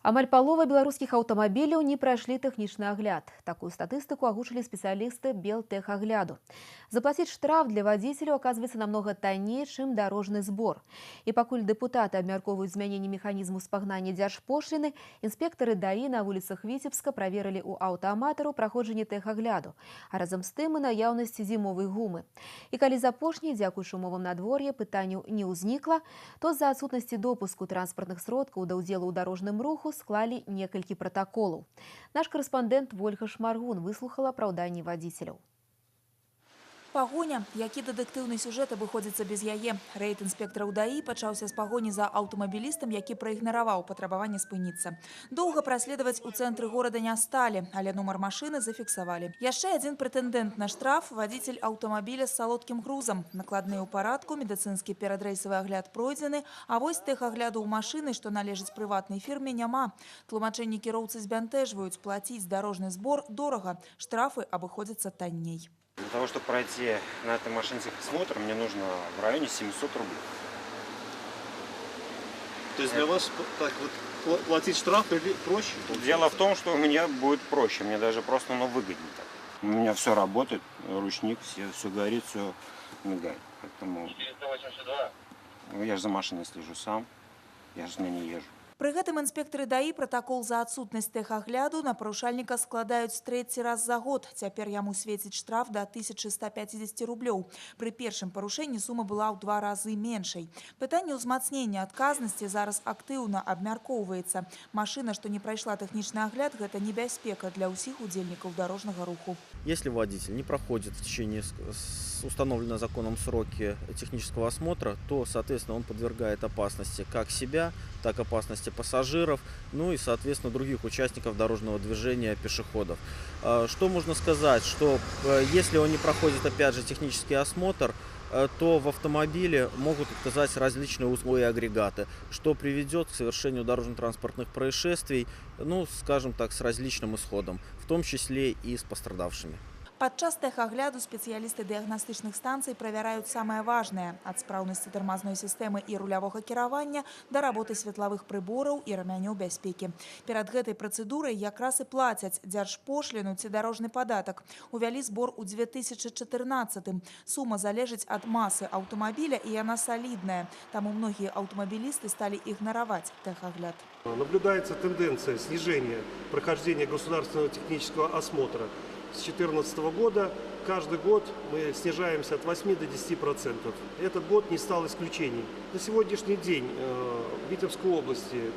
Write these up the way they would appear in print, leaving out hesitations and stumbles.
Амаль палова беларускіх аўтамабіляў не прайшлі тэхнічны агляд. Такую статыстыку агучылі спецыялісты Белтэхагляду. Заплаціць штраф для вадзіцеляў оказывается намного танней, чым дарожны збор. І пакуль дэпутаты абмяркоўваюць змяненне механізму спагнання дзяржпошліны, інспектары ДАІ на вуліцах Віцебска праверылі ў аўтааматараў праходжанне тэхагляду, а разам з тым і наяўнасці зімовай гумы. І калі з апошняй, дзякуючы умовам надвор'я, пытанняў не ўзнікла, то з-за адсутнасці допуску транспартных сродкаў да ўдзелу ў дарожным руху склалі некалькі протоколаў. Наш корэспандэнт Вольга Шмаргун выслухала апраўданні вадзіцеляў. Пагоня, які дэтэктыўны сюжэт абыходзіцца без яе. Рэйд інспектараў ДАІ пачаўся з пагоні за аўтамабілістам, які праігнараваў патрабаванне спыніцца. Доўга праследаваць у цэнтры горада не сталі, але нумар машыны зафіксавалі. Яшчэ адзін прэтэндэнт на штраф – вадзіцель аўтамабіля з салодкім грузам. Накладныя ў парадку, медыцынскі перадрэйсавы агляд пройдзены, а вось тэхагляду ў машыны, што належыць прыватнай фірме, няма. Тлумачэнні кіроўцы збянтэжваюць, плаціць дарожны збор дорага, штрафы абыходзяцца танней. Для того, чтобы пройти на этой машине техосмотр, мне нужно в районе 700 рублей. То есть для вас так вот платить штраф или проще? Дело в том, что у меня будет проще, мне даже просто выгоднее так. У меня все работает, ручник, все горит, все мигает. Поэтому я же за машиной слежу сам, я же на ней езжу. Пры гэтым інспектары ДАІ протакол за адсутнасць тэхагляду на парушальніка складаюць трэці раз за год. Цяпер яму свеціць штраф да 1150 рублёў. Пры першым парушэнні сума была ў 2 разы меншай. Пытанне ўзмацнення адказнасці зараз актыўна абмяркоўваецца. Машына, што не прайшла тэхнічны агляд, гэта небяспека для ўсіх удзельнікаў дарожнага руху. Если водитель не проходит в течение установленного законом сроки технического осмотра, то, соответственно, он подвергает опасности как себя, так и опасности пассажиров, ну и, соответственно, других участников дорожного движения, пешеходов. Что можно сказать? Что если он не проходит, опять же, технический осмотр, то в автомобиле могут оказать различные узлы и агрегаты, что приведет к совершению дорожно-транспортных происшествий, ну, скажем так, с различным исходом, в том числе и с пострадавшими. Падчас тэхагляду спецыялісты дыягнастычных станцый правяраюць самае важнае – ад спраўнасці тармазной сістэмы і рулявога кіравання да работы светлавых прыбораў і рамянёў бяспекі. Перад гэтай працэдурай якраз і плацяць дзяржпошліну ці дарожны падатак. Увялі збор у 2014-м. Сума залежыць ад масы аўтамабіля і яна солідная. Таму многія аўтамабілісты сталі ігнараваць тэхагляд. Наблюдается тенденция снижения прохождения государственного технического осмотра. С 2014 года каждый год мы снижаемся от 8 до 10%. Этот год не стал исключением. На сегодняшний день в Витебской области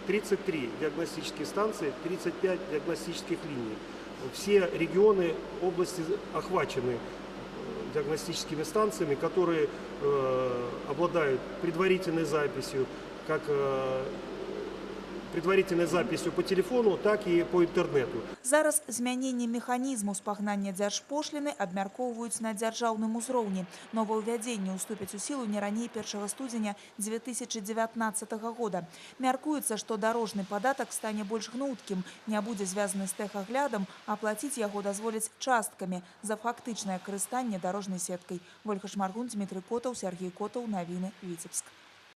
33 диагностические станции, 35 диагностических линий. Все регионы области охвачены диагностическими станциями, которые обладают предварительной записью, как предварительной записью по телефону, так и по интернету. Зараз змяненне механізму спагнання дзяржпошліны абмяркоўваюць на дзяржаўным узроўні. Новаўвядзенні ўступяць у сілу не раней 1 студзеня 2019 года. Мяркуецца, што дарожны падатак стане больш гнуткім, не будзе звязаны з тэхаглядам, а плаціць яго дазволяць часткамі за фактычнае карыстанне дарожнай сеткай. Вольга Шмаргун, Дмітрый Котаў, Сергей Котаў, навіны Віцебск.